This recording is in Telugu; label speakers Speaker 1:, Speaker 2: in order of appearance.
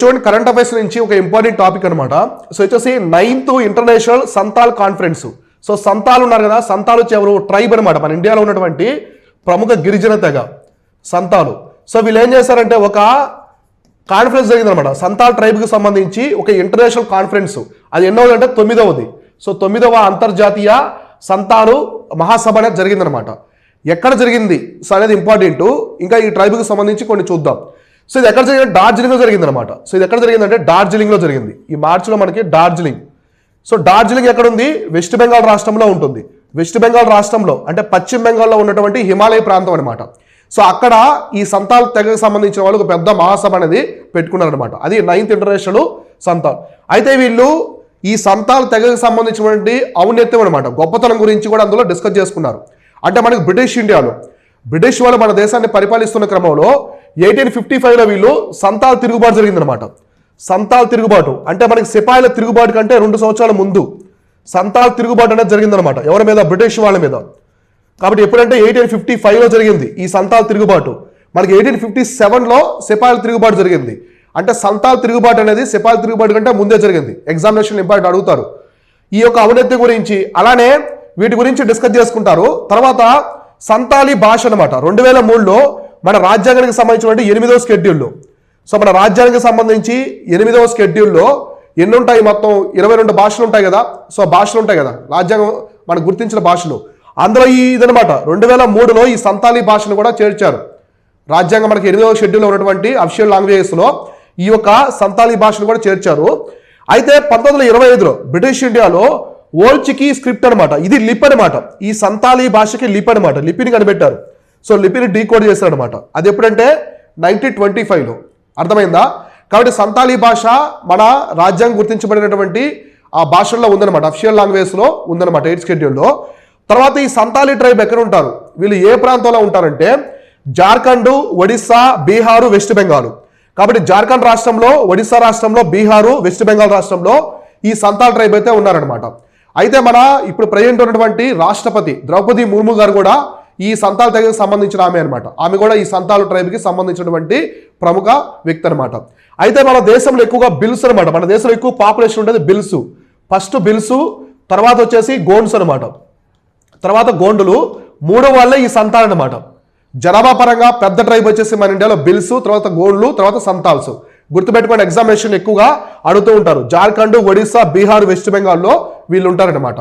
Speaker 1: చూడండి కరెంట్ అఫైర్స్ నుంచి ఒక ఇంపార్టెంట్ టాపిక్ అనమాట. సో వచ్చేసి 9th international Santal conference. So సంతాలు ఉన్నారు కదా, సంతాలు ఎవరు? ట్రైబ్ అనమాట, మన ఇండియాలో ఉన్నటువంటి ప్రముఖ గిరిజన తెగ సంతాలు. సో వీళ్ళు ఏం చేశారంటే ఒక కాన్ఫరెన్స్ జరిగిందనమాట సంతాల్ ట్రైబ్కి సంబంధించి ఒక ఇంటర్నేషనల్ కాన్ఫరెన్స్. అది ఎన్నోది అంటే 9వది. సో 9వ అంతర్జాతీయ సంతాలు మహాసభ అనేది జరిగిందనమాట. ఎక్కడ జరిగింది సో అనేది ఇంపార్టెంట్. ఇంకా ఈ ట్రైబ్కి సంబంధించి కొన్ని చూద్దాం. సో ఇది ఎక్కడ జరిగింది? డార్జిలింగ్లో జరిగింది అనమాట. సో ఇది ఎక్కడ జరిగిందంటే డార్జిలింగ్లో జరిగింది. ఈ మార్చిలో మనకి డార్జిలింగ్. సో డార్జిలింగ్ ఎక్కడ ఉంది? వెస్ట్ బెంగాల్ రాష్ట్రంలో ఉంటుంది. వెస్ట్ బెంగాల్ రాష్ట్రంలో అంటే పశ్చిమ బెంగాల్లో ఉన్నటువంటి హిమాలయ ప్రాంతం అనమాట. సో అక్కడ ఈ సంతాల్ తెగకు సంబంధించిన వాళ్ళు ఒక పెద్ద మహాసభ అనేది పెట్టుకున్నారనమాట. అది 9th ఇంటర్నేషనల్ సంతాల్. అయితే వీళ్ళు ఈ సంతాల్ తెగకు సంబంధించినటువంటి ఔన్నత్యం అనమాట, గొప్పతనం గురించి కూడా అందులో డిస్కస్ చేసుకున్నారు. అంటే మనకి బ్రిటిష్ వాళ్ళు మన దేశాన్ని పరిపాలిస్తున్న క్రమంలో 1855లో వీళ్ళు సంతాల్ తిరుగుబాటు జరిగిందనమాట. సంతాల్ తిరుగుబాటు అంటే మనకి సిపాయిల తిరుగుబాటు కంటే 2 సంవత్సరాల ముందు సంతాల్ తిరుగుబాటు అనేది జరిగిందనమాట. ఎవరి మీద? బ్రిటిష్ వాళ్ళ మీద. కాబట్టి ఎప్పుడంటే 1855లో జరిగింది ఈ సంతాల్ తిరుగుబాటు. మనకి 1857లో సిపాయిల తిరుగుబాటు జరిగింది. అంటే సంతాల్ తిరుగుబాటు అనేది సిపాయిల తిరుగుబాటు కంటే ముందే జరిగింది. ఎగ్జామినేషన్ ఇంపార్టెంట్ అడుగుతారు ఈ యొక్క ఔన్నత్యం గురించి. అలానే వీటి గురించి డిస్కస్ చేసుకుంటారు. తర్వాత సంతాలీ భాష అనమాట 2003లో మన రాజ్యాంగానికి సంబంధించినటువంటి 8వ షెడ్యూల్లో. సో మన రాజ్యాంగానికి సంబంధించి 8వ షెడ్యూల్లో ఎన్ని ఉంటాయి? మొత్తం 22 భాషలు ఉంటాయి కదా. సో భాషలు ఉంటాయి కదా, రాజ్యాంగం మనకు గుర్తించిన భాషలు. అందులో ఇదనమాట 2003లో ఈ సంతాలీ భాషను కూడా చేర్చారు. రాజ్యాంగం మనకి 8వ షెడ్యూల్లో ఉన్నటువంటి అఫిషియల్ లాంగ్వేజెస్లో ఈ యొక్క సంతాలీ భాషను కూడా చేర్చారు. అయితే 1925లో బ్రిటిష్ ఇండియాలో ఓల్డ్ చికీ స్క్రిప్ట్ అనమాట, ఇది లిప్ అనమాట. ఈ సంతాలీ భాషకి లిప్ అనమాట, లిపిని కనిపెట్టారు. సో లిపిని డీకోడ్ చేశారు అనమాట. అది ఎప్పుడంటే 1925లో. అర్థమైందా? కాబట్టి సంతాలీ భాష మన రాజ్యాంగం గుర్తించబడినటువంటి ఆ భాషల్లో ఉందన్నమాట, అఫిషియల్ లాంగ్వేజ్లో ఉందన్నమాట 8th షెడ్యూల్లో. తర్వాత ఈ సంతాలీ ట్రైబ్ ఎక్కడ ఉంటారు? వీళ్ళు ఏ ప్రాంతంలో ఉంటారంటే జార్ఖండ్, ఒడిస్సా, బీహారు, వెస్ట్ బెంగాల్. కాబట్టి జార్ఖండ్ రాష్ట్రంలో, ఒడిస్సా రాష్ట్రంలో, బీహారు, వెస్ట్ బెంగాల్ రాష్ట్రంలో ఈ సంతాల్ ట్రైబ్ అయితే ఉన్నారనమాట. అయితే మన ఇప్పుడు ప్రజెంట్ ఉన్నటువంటి రాష్ట్రపతి ద్రౌపది ముర్ము గారు కూడా ఈ సంతాల్ తెగకు సంబంధించిన ఆమె అనమాట. ఆమె కూడా ఈ సంతాల్ ట్రైబ్కి సంబంధించినటువంటి ప్రముఖ వ్యక్తి అనమాట. అయితే మన దేశంలో ఎక్కువగా బిల్స్ అనమాట, మన దేశంలో ఎక్కువ పాపులేషన్ ఉండేది బిల్స్. ఫస్ట్ బిల్స్, తర్వాత వచ్చేసి గోండ్స్ అనమాట, తర్వాత గోండులు. 3వ వాళ్ళే ఈ సంతాల్ అనమాట. జనాభా పరంగా పెద్ద ట్రైబ్ వచ్చేసి మన ఇండియాలో బిల్స్, తర్వాత గోండ్లు, తర్వాత సంతాల్స్. గుర్తుపెట్టుకోండి, ఎగ్జామినేషన్ ఎక్కువగా అడుగుతూ ఉంటారు. జార్ఖండ్, ఒడిస్సా, బీహార్, వెస్ట్ బెంగాల్లో వీళ్ళు ఉంటారనమాట.